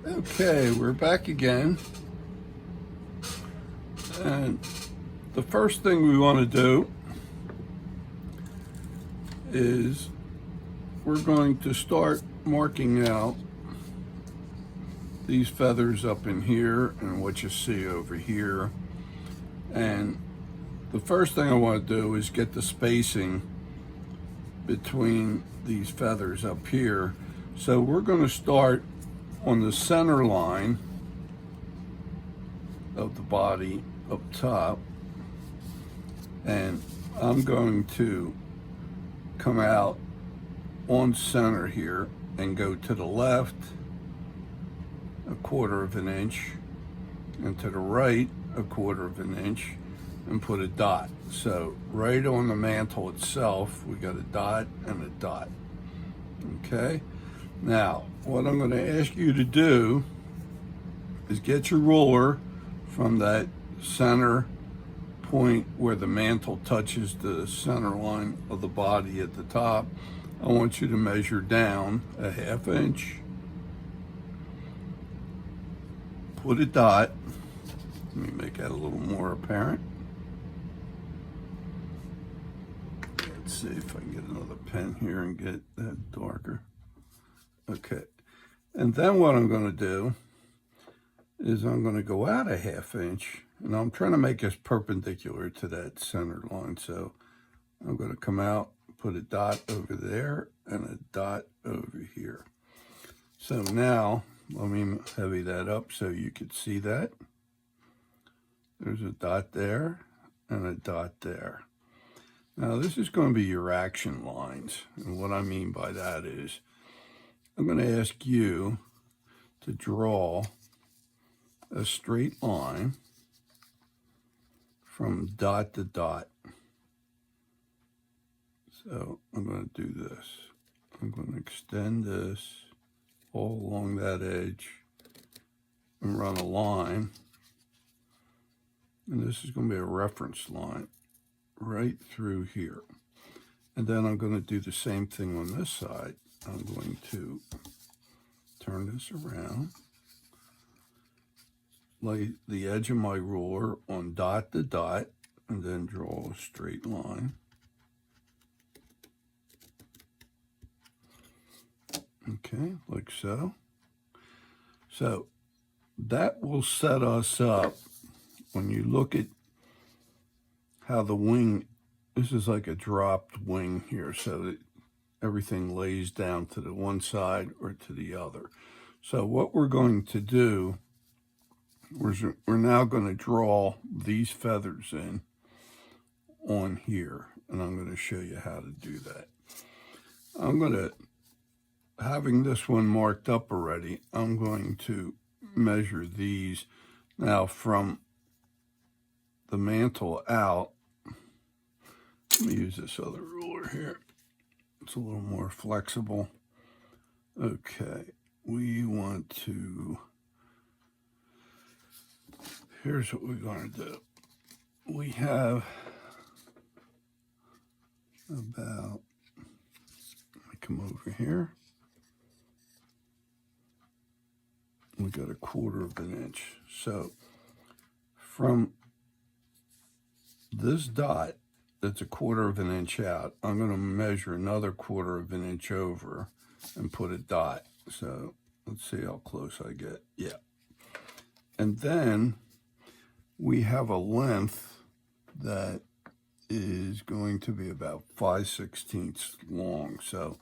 Okay, we're back again. And the first thing we want to do is we're going to start marking out these feathers up in here and what you see over here. And the first thing I want to do is get the spacing between these feathers up here. So we're going to start on the center line of the body up top, and I'm going to come out on center here and go to the left 1/4 of an inch and to the right 1/4 of an inch and put a dot. So right on the mantle itself we got a dot and a dot. Okay, now what I'm going to ask you to do is get your ruler from that center point where the mantle touches the center line of the body at the top. I want you to measure down 1/2 inch, put a dot. Let me make that a little more apparent. Let's see if I can get another pen here and get that darker. Okay, and then what I'm going to do is I'm going to go out 1/2 inch, and I'm trying to make this perpendicular to that center line. So I'm going to come out, put a dot over there and a dot over here. So now let me heavy that up so you could see that. There's a dot there and a dot there. Now this is going to be your action lines, and what I mean by that is I'm going to ask you to draw a straight line from dot to dot. So I'm going to do this. I'm going to extend this all along that edge and run a line. And this is going to be a reference line right through here. And then I'm going to do the same thing on this side. I'm going to turn this around, lay the edge of my ruler on dot to dot, and then draw a straight line. Okay, like so. So that will set us up when you look at how the wing, this is like a dropped wing here, so that everything lays down to the one side or to the other. So what we're going to do, we're now going to draw these feathers in on here, and I'm going to show you how to do that. I'm going to, having this one marked up already, I'm going to measure these now from the mantle out. Let me use this other ruler here. It's a little more flexible. Okay, we want to, here's what we're going to do. We have about, let me come over here. We got 1/4 of an inch. So from this dot that's 1/4 of an inch out, I'm going to measure another 1/4 of an inch over and put a dot. So let's see how close I get. Yeah. And then we have a length that is going to be about 5/16 long. So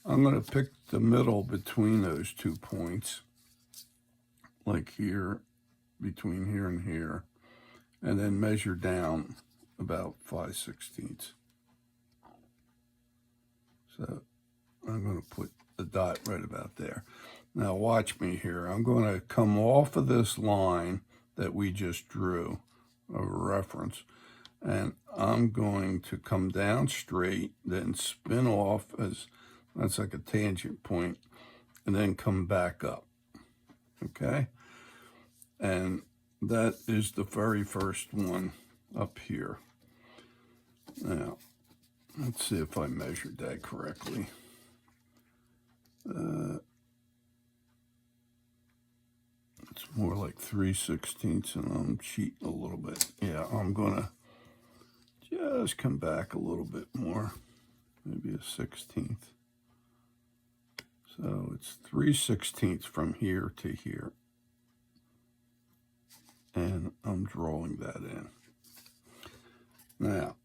I'm going to pick the middle between those 2 points, like here, between here and here, and then measure down about 5/16. So I'm going to put the dot right about there. Now watch me here. I'm going to come off of this line that we just drew, a reference, and I'm going to come down straight, then spin off, as that's like a tangent point, and then come back up. Okay, and that is the very first one up here. Now let's see if I measured that correctly. more like 3/16, and I'm cheating a little bit. Yeah, I'm gonna just come back a little bit more, maybe a 16th. So it's 3/16 from here to here. And I'm drawing that in. Now,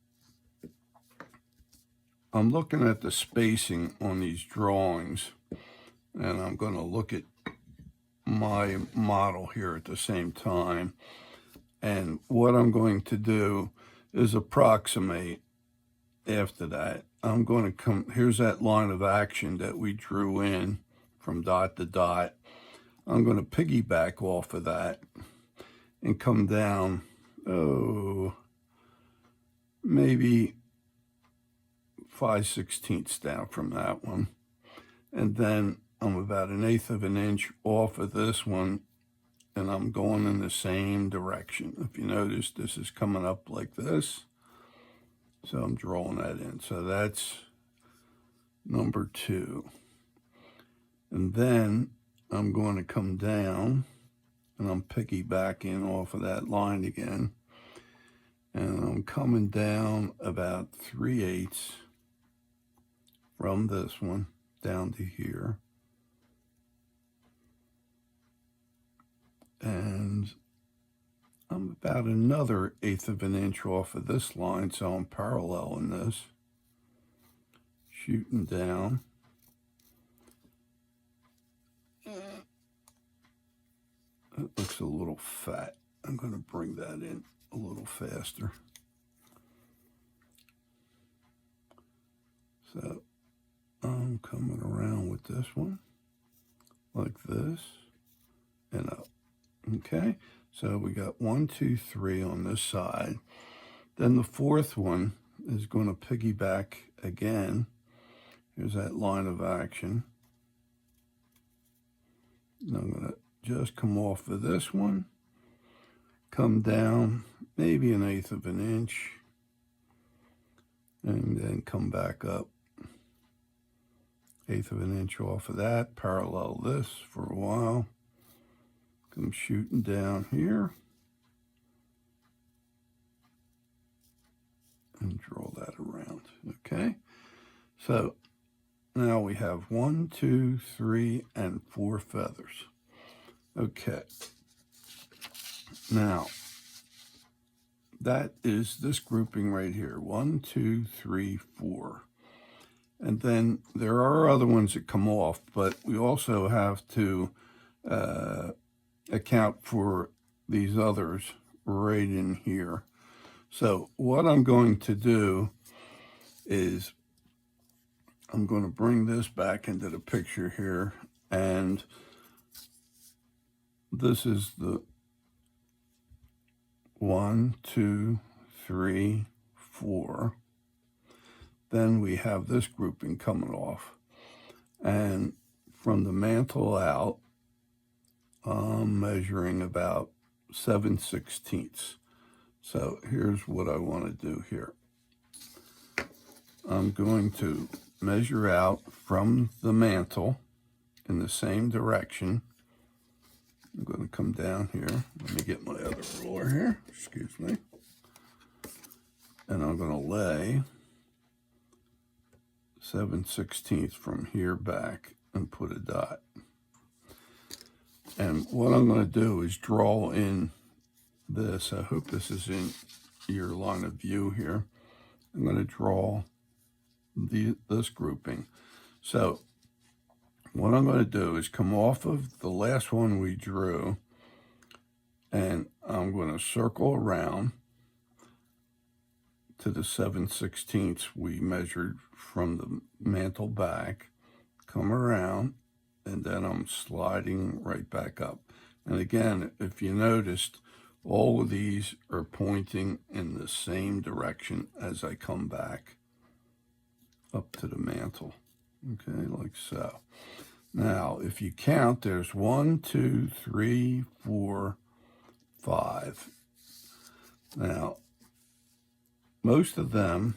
I'm looking at the spacing on these drawings, and I'm going to look at my model here at the same time. And what I'm going to do is approximate after that. I'm going to come, here's that line of action that we drew in from dot to dot. I'm going to piggyback off of that and come down, maybe 5/16 down from that one. And then I'm about 1/8 of an inch off of this one, and I'm going in the same direction. If you notice, this is coming up like this. So I'm drawing that in. So that's number 2. And then I'm going to come down, and I'm piggybacking off of that line again. And I'm coming down about 3/8 from this one down to here. And I'm about another 1/8 of an inch off of this line, so I'm paralleling this, shooting down. It looks a little fat. I'm going to bring that in a little faster. So I'm coming around with this one, like this, and up. Okay, so we got 1, 2, 3 on this side. Then the fourth one is going to piggyback again. Here's that line of action. And I'm going to just come off of this one, come down maybe 1/8 of an inch, and then come back up 1/8 of an inch off of that, parallel this for a while, come shooting down here, and draw that around. Okay, so now we have 1, 2, 3, and 4 feathers. Okay, now that is this grouping right here, 1, 2, 3, 4. And then there are other ones that come off, but we also have to account for these others right in here. So what I'm going to do is I'm going to bring this back into the picture here, and this is the 1, 2, 3, 4. Then we have this grouping coming off. And from the mantle out, I'm measuring about 7/16. So here's what I want to do here. I'm going to measure out from the mantle in the same direction. I'm going to come down here. Let me get my other ruler here. Excuse me. And I'm going to lay 7/16 from here back and put a dot. And what I'm going to do is draw in this. I hope this is in your line of view here. I'm going to draw this grouping. So what I'm going to do is come off of the last one we drew, and I'm going to circle around to the 7/16 we measured from the mantle back, come around, and then I'm sliding right back up. And again, if you noticed, all of these are pointing in the same direction as I come back up to the mantle. Okay, like so. Now, if you count, there's 1, 2, 3, 4, 5. Now, most of them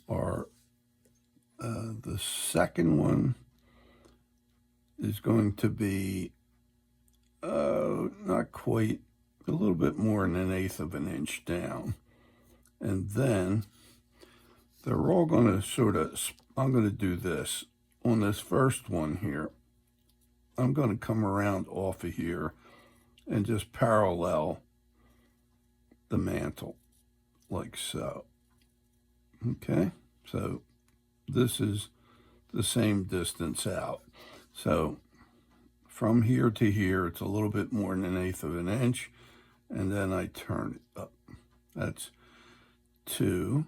are, the second one is going to be not quite, a little bit more than 1/8 of an inch down. And then they're all going to sort of, I'm going to do this. On this first one here, I'm going to come around off of here and just parallel the mantle like so. Okay, so this is the same distance out. So from here to here, it's a little bit more than 1/8 of an inch, and then I turn it up. That's 2.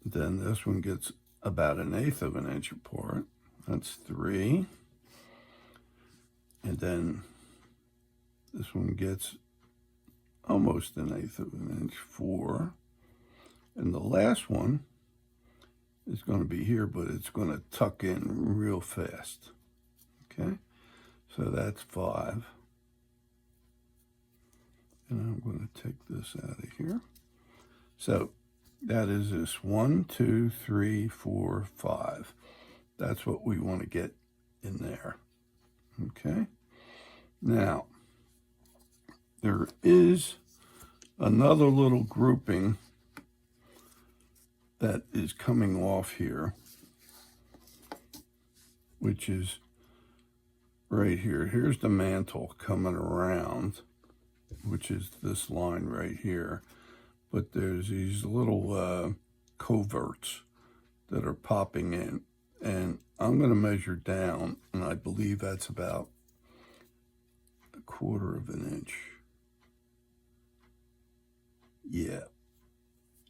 Then this one gets about 1/8 of an inch apart. That's 3. And then this one gets almost 1/8 of an inch, 4. And the last one is going to be here, but it's going to tuck in real fast. Okay, so that's 5. And I'm going to take this out of here. So that is this 1, 2, 3, 4, 5. That's what we want to get in there. Okay, now there is another little grouping that is coming off here, which is right here. Here's the mantle coming around, which is this line right here. But there's these little coverts that are popping in. And I'm going to measure down, and I believe that's about 1/4 of an inch. Yeah.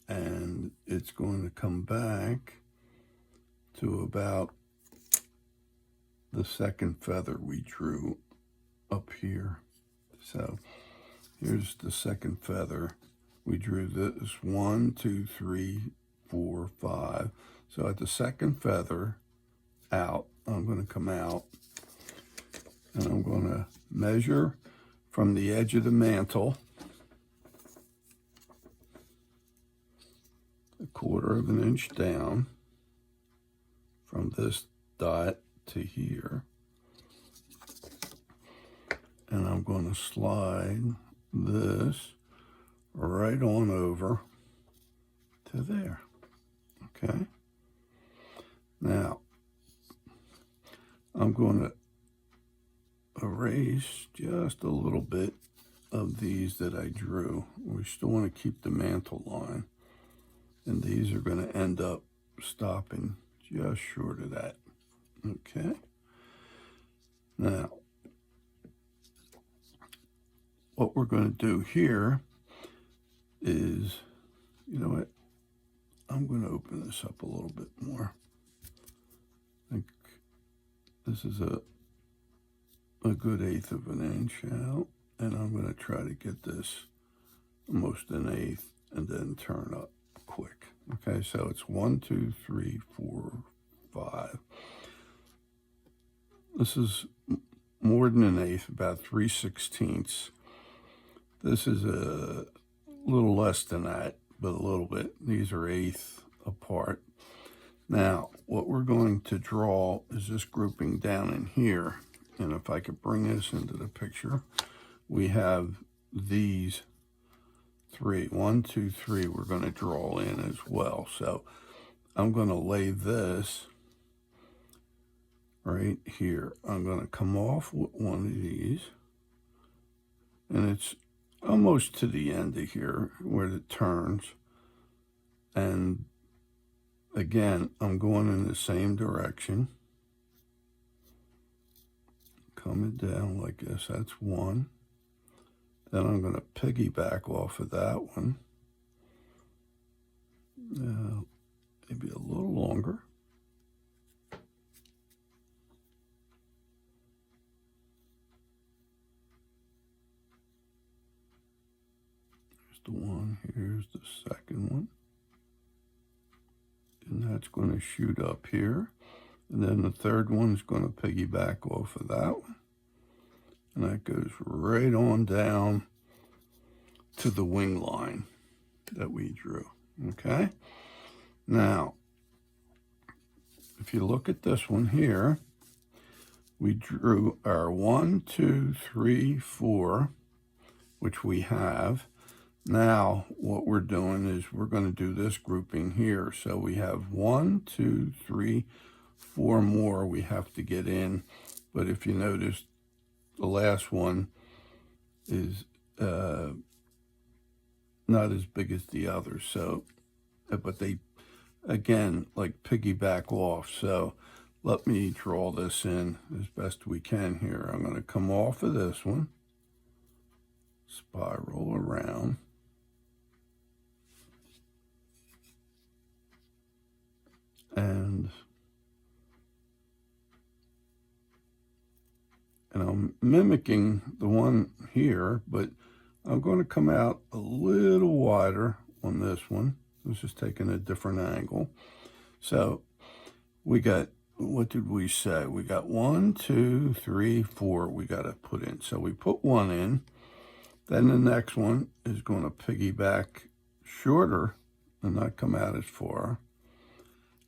And it's going to come back to about the second feather we drew up here. So here's the second feather. We drew this 1, 2, 3, 4, 5. So at the second feather out, I'm going to come out and I'm going to measure from the edge of the mantle 1/4 of an inch down from this dot to here. And I'm going to slide this right on over to there. Okay. Now, I'm going to erase just a little bit of these that I drew. We still want to keep the mantle line. And these are going to end up stopping just short of that. Okay. Now, what we're going to do here is, you know what, I'm going to open this up a little bit more. I think this is a good 1/8 of an inch out, and I'm going to try to get this almost 1/8 and then turn up quick. Okay, so it's 1, 2, 3, 4, 5. This is more than 1/8, about 3/16. This is a little less than that, but a little bit. These are 1/8 apart. Now, what we're going to draw is this grouping down in here. And if I could bring this into the picture, we have these 3. 1, 2, 3 we're going to draw in as well. So I'm going to lay this right here. I'm going to come off with one of these, and it's almost to the end of here where it turns. And again, I'm going in the same direction. Coming down like this, that's 1. Then I'm going to piggyback off of that one. Maybe a little longer. Here's the one, here's the second one. And that's going to shoot up here. And then the third one's going to piggyback off of that one. And that goes right on down to the wing line that we drew. Okay? Now, if you look at this one here, we drew our 1, 2, 3, 4, which we have. Now what we're doing is we're going to do this grouping here. So we have 1, 2, 3, 4 more we have to get in. But if you notice, the last one is not as big as the others. So, but they, again, like piggyback off. So let me draw this in as best we can here. I'm going to come off of this one, spiral around, and I'm mimicking the one here, but I'm going to come out a little wider on this one. This is taking a different angle. So we got, what did we say? We got 1, 2, 3, 4 we got to put in. So we put 1 in. Then the next one is going to piggyback shorter and not come out as far.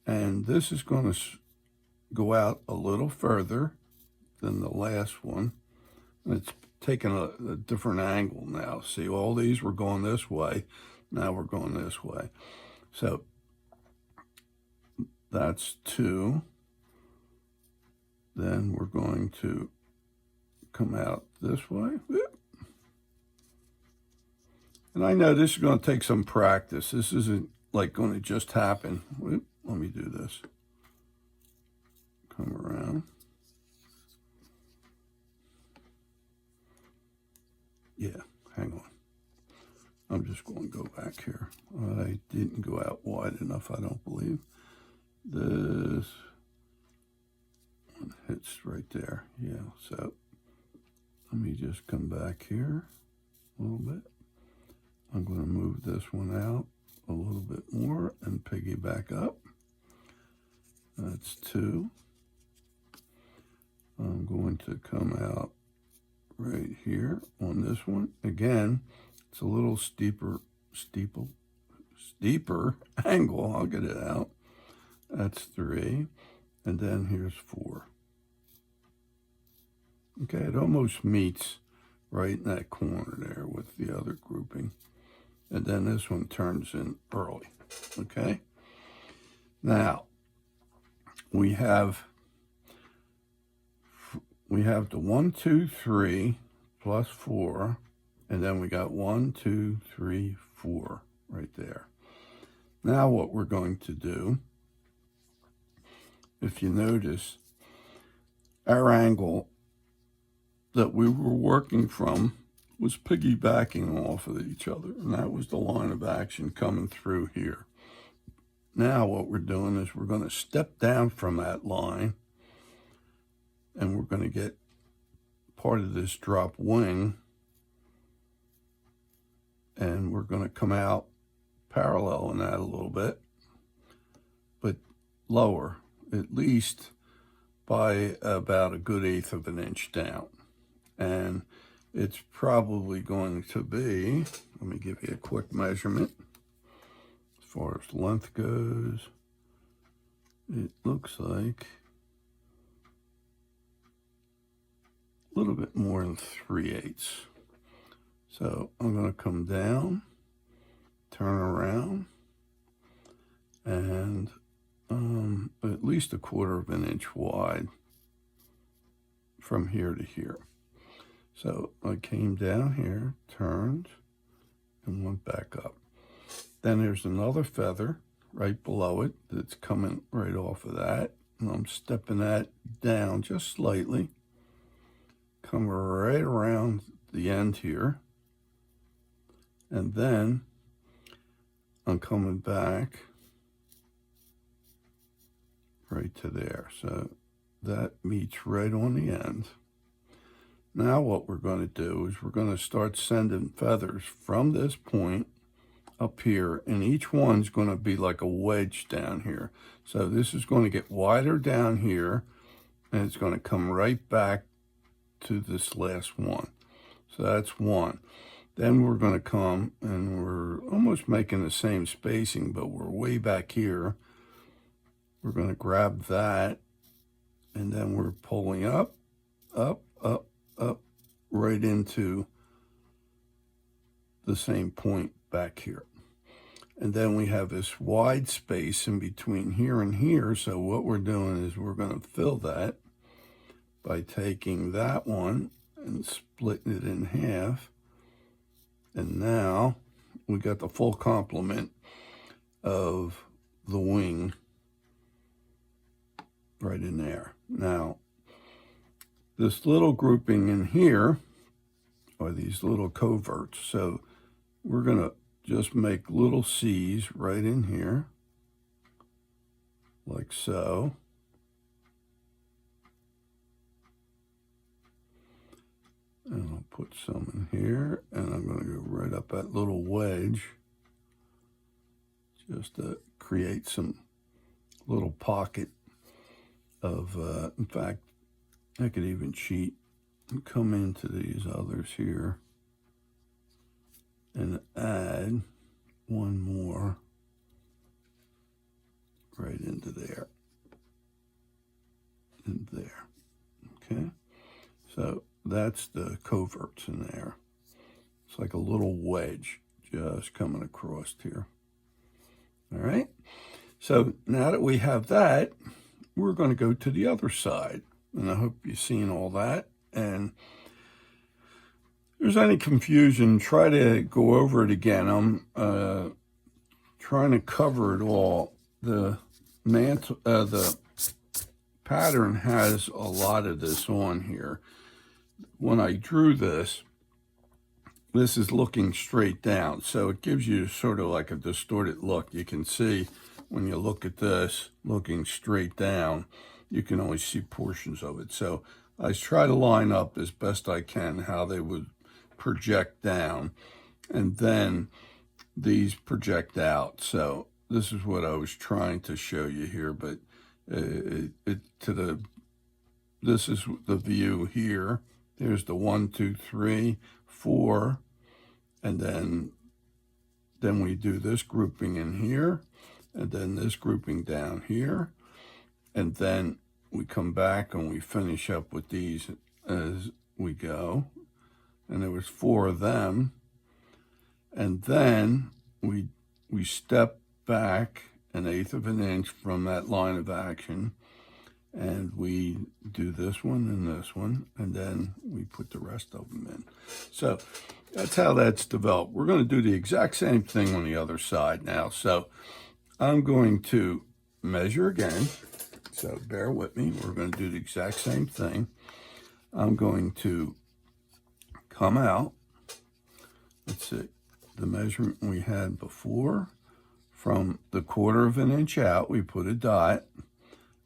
And this is going to go out a little further than the last one. And it's taking a different angle now. See, all these were going this way. Now we're going this way. So that's 2. Then we're going to come out this way. And I know this is going to take some practice. This isn't like going to just happen. Let me do this. Come around. Yeah, hang on. I'm just going to go back here. I didn't go out wide enough, I don't believe. This one hits right there. Yeah, so let me just come back here a little bit. I'm going to move this one out a little bit more and piggyback up. That's 2. I'm going to come out right here on this one. Again, it's a little steeper angle. I'll get it out. That's 3. And then here's 4. Okay, it almost meets right in that corner there with the other grouping. And then this one turns in early. Okay. Now, we have the 1, 2, 3 plus 4, and then we got 1, 2, 3, 4 right there. Now what we're going to do, if you notice, our angle that we were working from was piggybacking off of each other, and that was the line of action coming through here. Now what we're doing is we're going to step down from that line, and we're going to get part of this drop wing, and we're going to come out parallel in that a little bit, but lower, at least by about a good 1/8 of an inch down. And it's probably going to be, let me give you a quick measurement. As far as length goes, it looks like a little bit more than 3/8. So I'm going to come down, turn around, and at least a 1/4 of an inch wide from here to here. So I came down here, turned, and went back up. Then there's another feather right below it that's coming right off of that. And I'm stepping that down just slightly. Come right around the end here. And then I'm coming back right to there. So that meets right on the end. Now what we're going to do is we're going to start sending feathers from this point up here, and each one's going to be like a wedge down here. So this is going to get wider down here, and it's going to come right back to this last one. So that's 1. Then we're going to come, and we're almost making the same spacing, but we're way back here. We're going to grab that, and then we're pulling up, up, up, up, right into the same point back here. And then we have this wide space in between here and here. So what we're doing is we're going to fill that by taking that one and splitting it in half. And now we got the full complement of the wing right in there. Now, this little grouping in here are these little coverts. So we're going to just make little C's right in here, like so. And I'll put some in here, and I'm going to go right up that little wedge just to create some little pocket of, in fact, I could even cheat and come into these others here and add one more right into there and there. Okay, so that's the coverts in there. It's like a little wedge just coming across here. All right, so now that we have that, we're going to go to the other side, and I hope you've seen all that. And if there's any confusion, try to go over it again. I'm trying to cover it all. The pattern has a lot of this on here. When I drew this is looking straight down, so it gives you sort of like a distorted look. You can see when you look at this looking straight down, you can only see portions of it. So I try to line up as best I can how they would project down, and then these project out. So this is what I was trying to show you here, but this is the view here. There's the 1, 2, 3, 4, and then we do this grouping in here, and then this grouping down here, and then we come back and we finish up with these as we go. And there was 4 of them, and then we step back 1/8 of an inch from that line of action, and we do this one and this one, and then we put the rest of them in. So that's how that's developed. We're going to do the exact same thing on the other side now. So I'm going to measure again, so bear with me. We're going to do the exact same thing. I'm going to come out, let's see, the measurement we had before, from the 1/4 of an inch out, we put a dot,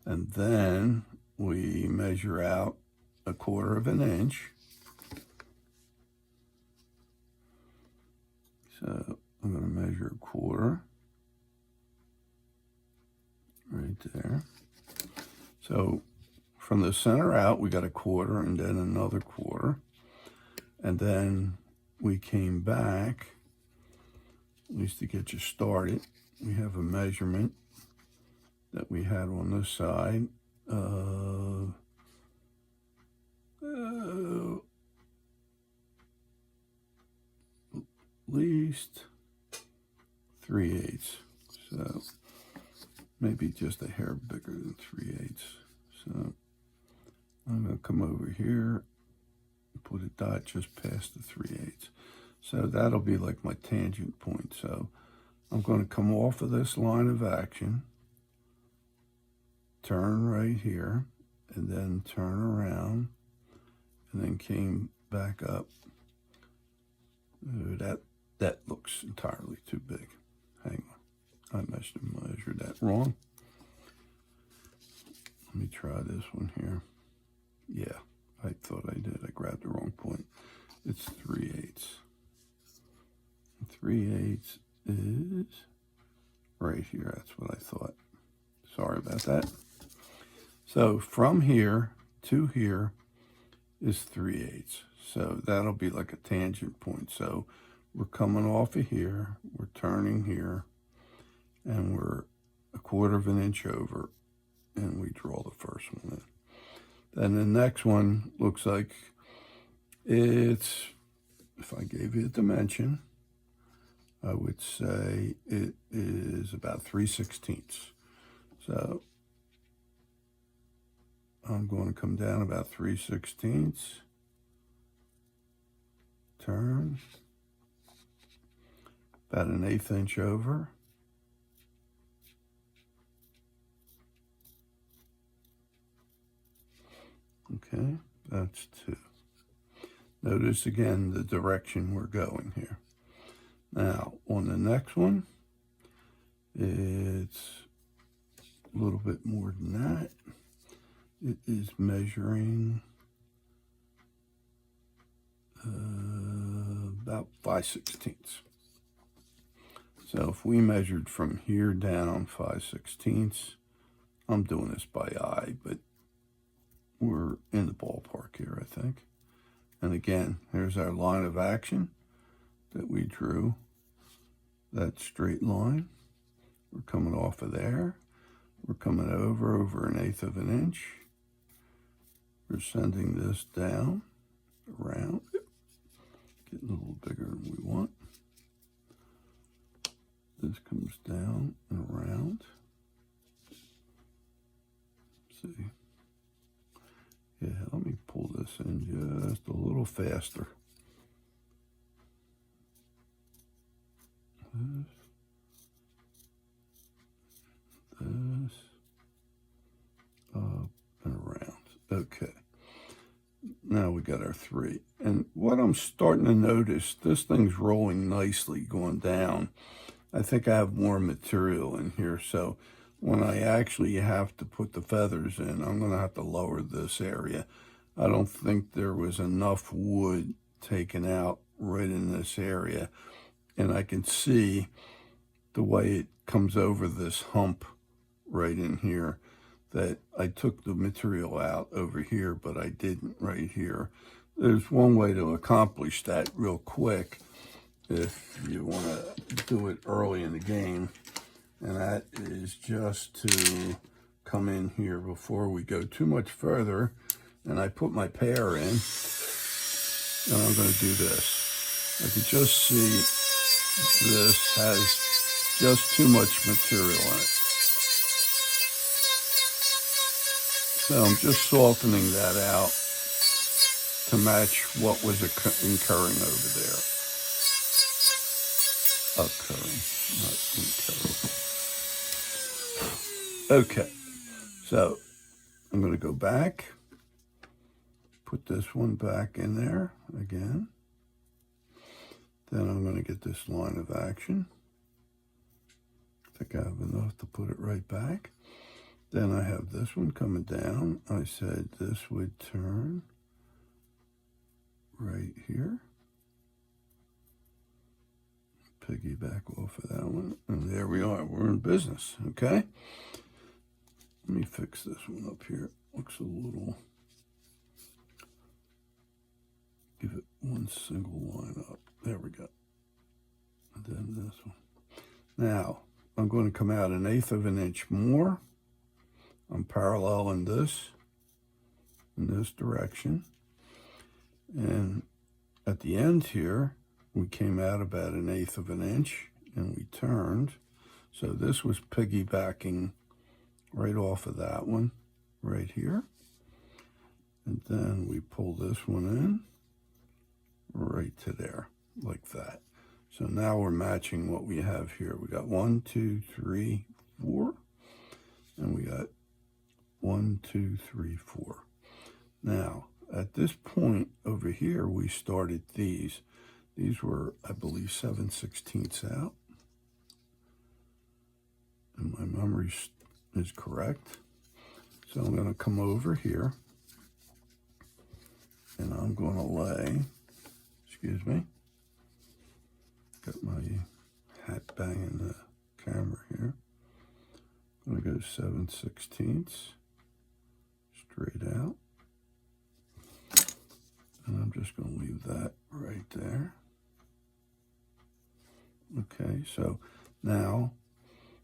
and then we measure out 1/4 of an inch. So I'm going to measure 1/4 right there. So from the center out, we got 1/4 and then another 1/4. And then we came back, at least to get you started. We have a measurement that we had on this side of at least 3/8. So maybe just a hair bigger than 3/8. So I'm going to come over here, put a dot just past the 3/8. So that'll be like my tangent point. So I'm going to come off of this line of action, turn right here, and then turn around, and then came back up. That looks entirely too big. Hang on, I must have measured that wrong. Let me try this one here. Yeah, I thought I did. I grabbed the wrong point. It's 3/8. 3/8 is right here. That's what I thought. Sorry about that. So from here to here is 3/8. So that'll be like a tangent point. So we're coming off of here, we're turning here, and we're 1/4 of an inch over, and we draw the first one in. Then the next one looks like it's, if I gave you a dimension, I would say it is about 3/16. So I'm going to come down about 3/16, turn, about 1/8 inch over. Okay, that's 2. Notice again the direction we're going here. Now, on the next one, it's a little bit more than that. It is measuring about 5/16. So if we measured from here down 5/16, I'm doing this by eye, but we're in the ballpark here, I think. And again, here's our line of action that we drew, that straight line. We're coming off of there. We're coming over 1/8 of an inch. We're sending this down, around, getting a little bigger than we want. This comes down and around. Let's see. Yeah, let me pull this in just a little faster. This, up and around. Okay. Now we got our 3. And what I'm starting to notice, this thing's rolling nicely going down. I think I have more material in here, so when I actually have to put the feathers in, I'm going to have to lower this area. I don't think there was enough wood taken out right in this area, and I can see the way it comes over this hump right in here, that I took the material out over here, but I didn't right here. There's one way to accomplish that real quick if you want to do it early in the game, and that is just to come in here before we go too much further, and I put my pear in, and I'm going to do this. I can just see this has just too much material in it. So I'm just softening that out to match what was occurring over there. Occurring, not incurring. Okay, so I'm going to go back, put this one back in there again. Then I'm going to get this line of action. I think I have enough to put it right back. Then I have this one coming down. I said this would turn right here. Piggyback off of that one. And there we are. We're in business, okay? Let me fix this one up here. Looks a little... Give it one single line up. There we go. And then this one. Now, I'm going to come out 1/8 of an inch more. I'm paralleling this in this direction. And at the end here, we came out about 1/8 of an inch and we turned. So this was piggybacking right off of that one right here. And then we pull this one in right to there, like that. So now we're matching what we have here. We got 1, 2, 3, 4, and we got 1, 2, 3, 4. Now, at this point over here, we started these. These were, I believe, 7/16 out. And my memory is correct. So I'm going to come over here, and I'm going to lay, excuse me, got my hat banging the camera here. I'm going to go 7/16 straight out. And I'm just going to leave that right there. Okay, so now,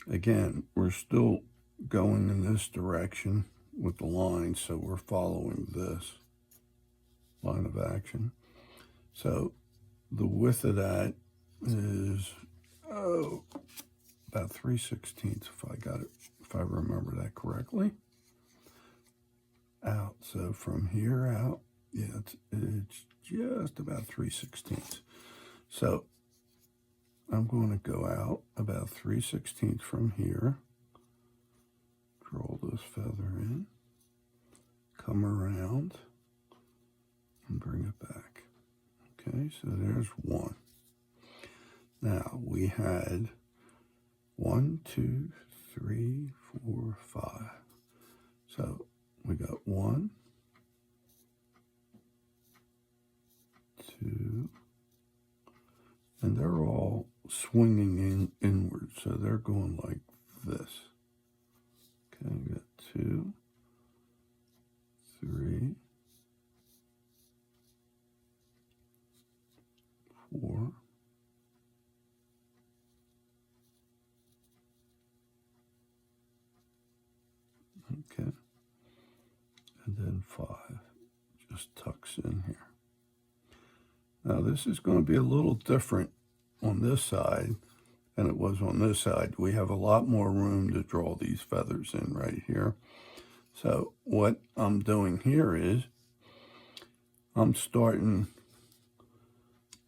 again, we're still going in this direction with the line, so we're following this line of action. So the width of that is about 3/16 if I remember that correctly. Out. So from here out, yeah, it's just about 3/16. So I'm going to go out about 3/16 from here, draw this feather in, come around, and bring it back. Okay, so there's one. Now we had 1, 2, 3, 4, 5. So we got 1, 2, and they're all swinging inward, so they're going like this. Okay, we got 2, 3, 4, okay, and then 5 just tucks in here. Now this is going to be a little different on this side than it was on this side. We have a lot more room to draw these feathers in right here. So what I'm doing here is I'm starting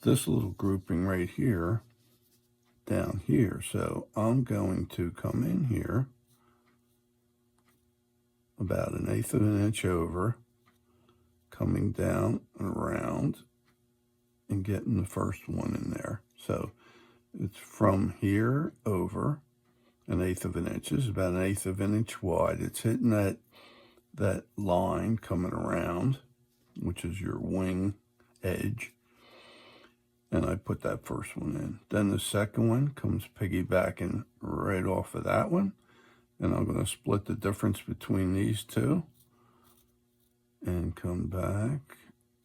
this little grouping right here down here. So I'm going to come in here about 1/8 of an inch over, coming down and around and getting the first one in there. So it's from here over 1/8 of an inch. This is about 1/8 of an inch wide. It's hitting that line coming around, which is your wing edge. And I put that first one in. Then the second one comes piggybacking right off of that one. And I'm going to split the difference between these two and come back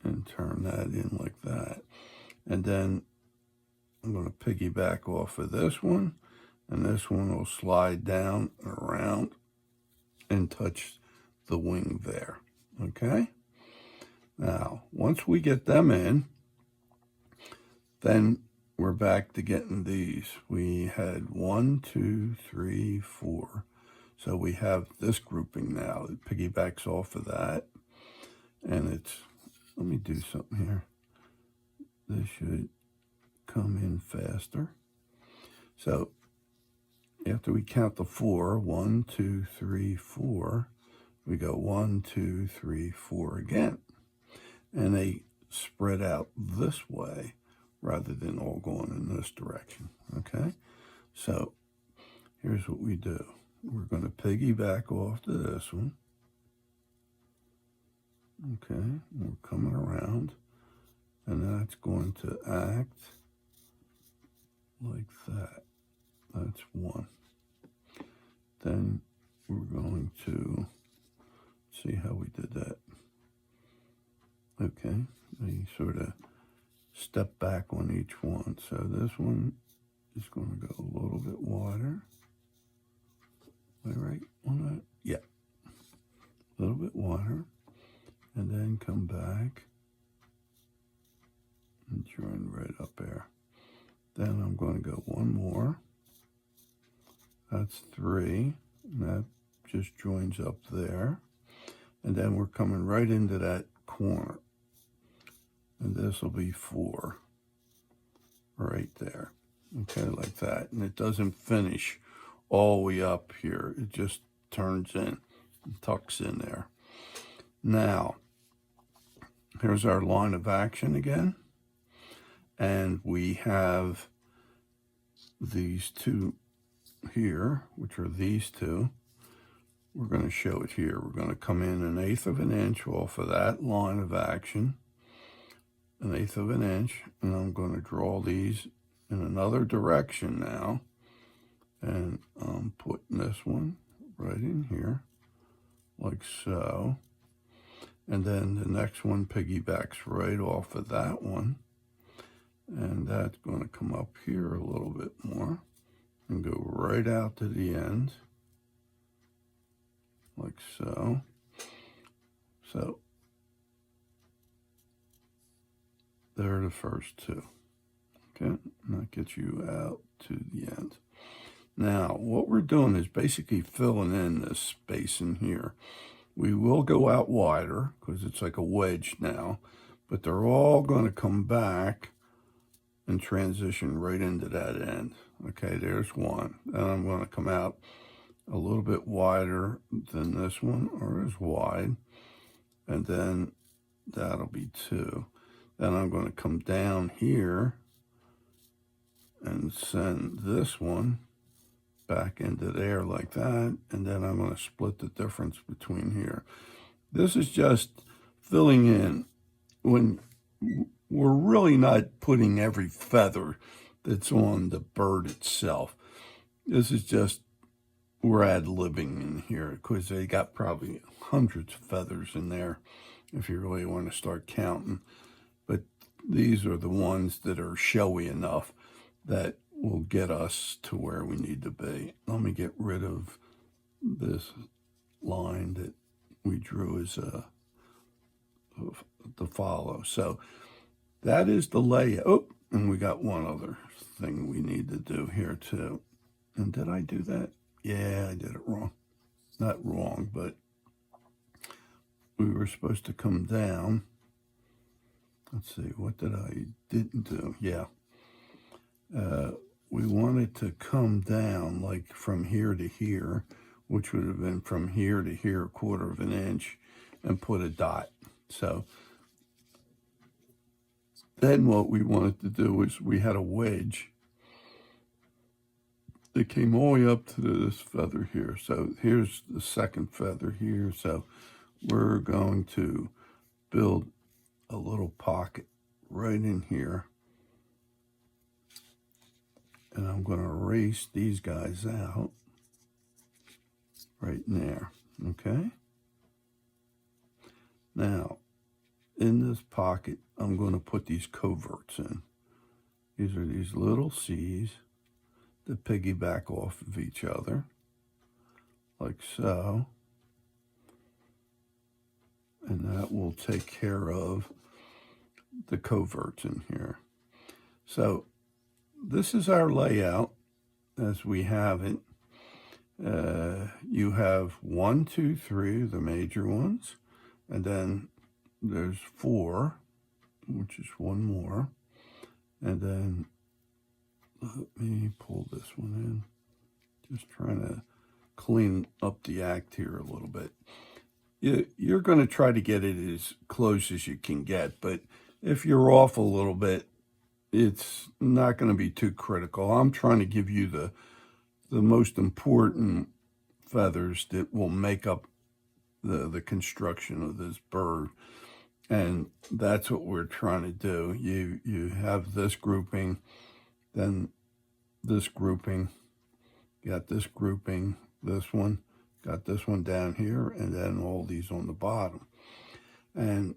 and turn that in like that. And then I'm going to piggyback off of this one, and this one will slide down and around and touch the wing there. Okay? Now, once we get them in, then we're back to getting these. We had 1, 2, 3, 4. So we have this grouping now. It piggybacks off of that. And it's, let me do something here. This should come in faster. So after we count the 4, 1, 2, 3, 4, we go 1, 2, 3, 4 again. And they spread out this way rather than all going in this direction, okay? So here's what we do. We're going to piggyback off to this one. Okay, we're coming around, and that's going to act like that. That's one. Then we're going to see how we did that. Okay, we sort of step back on each one. So this one is going to go a little bit wider. Am I right on that? Yeah. A little bit wider. And then come back and join right up there. Then I'm going to go one more. That's 3. And that just joins up there. And then we're coming right into that corner. And this will be 4 right there. Okay, like that. And it doesn't finish all the way up here. It just turns in and tucks in there. Now, here's our line of action again. And we have these two here, which are these two. We're going to show it here. We're going to come in 1/8 of an inch off of that line of action. 1/8 of an inch. And I'm going to draw these in another direction now. And I'm putting this one right in here, like so. And then the next one piggybacks right off of that one. And that's going to come up here a little bit more and go right out to the end, like so. So there are the first two. Okay, and that gets you out to the end. Now, what we're doing is basically filling in this space in here. We will go out wider because it's like a wedge now, but they're all going to come back and transition right into that end. Okay, there's one. And I'm going to come out a little bit wider than this one, or as wide, and then that'll be two. Then I'm going to come down here and send this one back into there like that, and then I'm going to split the difference between here. This is just filling in when we're really not putting every feather that's on the bird itself. This is just, we're ad-libbing in here because they got probably hundreds of feathers in there if you really want to start counting. But these are the ones that are showy enough that will get us to where we need to be. Let me get rid of this line that we drew as to follow. So that is the layout. Oh, and we got one other thing we need to do here too. And did I do that? Yeah, I did it wrong. Not wrong, but we were supposed to come down. Let's see, what did I didn't do? Yeah. We wanted to come down like from here to here, which would have been from here to here, 1/4 of an inch, and put a dot. So then what we wanted to do was we had a wedge that came all the way up to this feather here. So here's the second feather here. So we're going to build a little pocket right in here. And I'm going to erase these guys out right in there, okay? Now, in this pocket, I'm going to put these coverts in. These are these little C's that piggyback off of each other, like so. And that will take care of the coverts in here. So this is our layout as we have it. You have 1, 2, 3, the major ones, and then there's 4, which is one more, and then let me pull this one in. Just trying to clean up the act here a little bit. You're going to try to get it as close as you can get, but if you're off a little bit, it's not going to be too critical. I'm trying to give you the most important feathers that will make up the construction of this bird. And that's what we're trying to do. You have this grouping, then this grouping, got this grouping, this one, got this one down here, and then all these on the bottom. And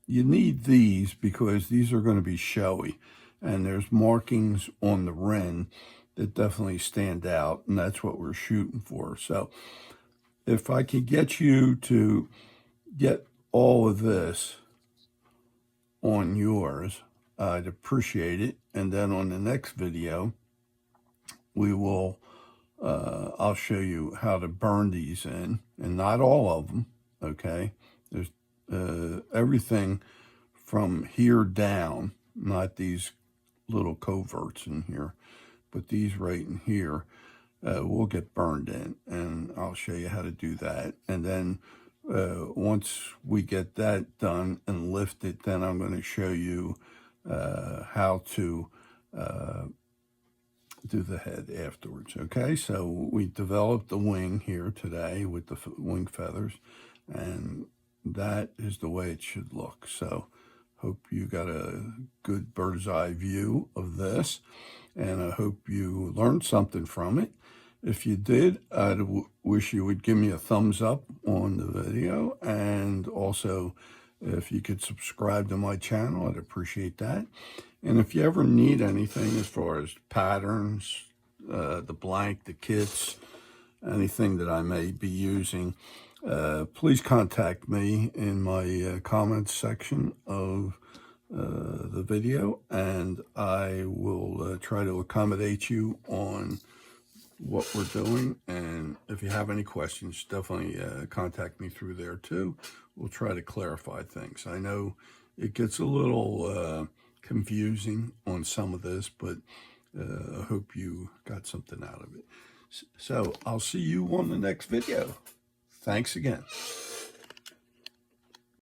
you need these because these are going to be showy. And there's markings on the wren that definitely stand out, and that's what we're shooting for. So if I could get you to get all of this on yours, I'd appreciate it. And then on the next video, we will, I'll show you how to burn these in, and not all of them, okay? There's everything from here down, not these little coverts in here, but these right in here will get burned in, and I'll show you how to do that. And then once we get that done and lift it, then I'm going to show you how to do the head afterwards. Okay, so we developed the wing here today with the wing feathers, and that is the way it should look. So hope you got a good bird's eye view of this, and I hope you learned something from it. If you did, I wish you would give me a thumbs up on the video, and also if you could subscribe to my channel, I'd appreciate that. And if you ever need anything as far as patterns, the blank, the kits, anything that I may be using, please contact me in my comments section of the video, and I will try to accommodate you on what we're doing. And if you have any questions, definitely contact me through there too. We'll try to clarify things. I know it gets a little confusing on some of this, but I hope you got something out of it. So I'll see you on the next video. Thanks again.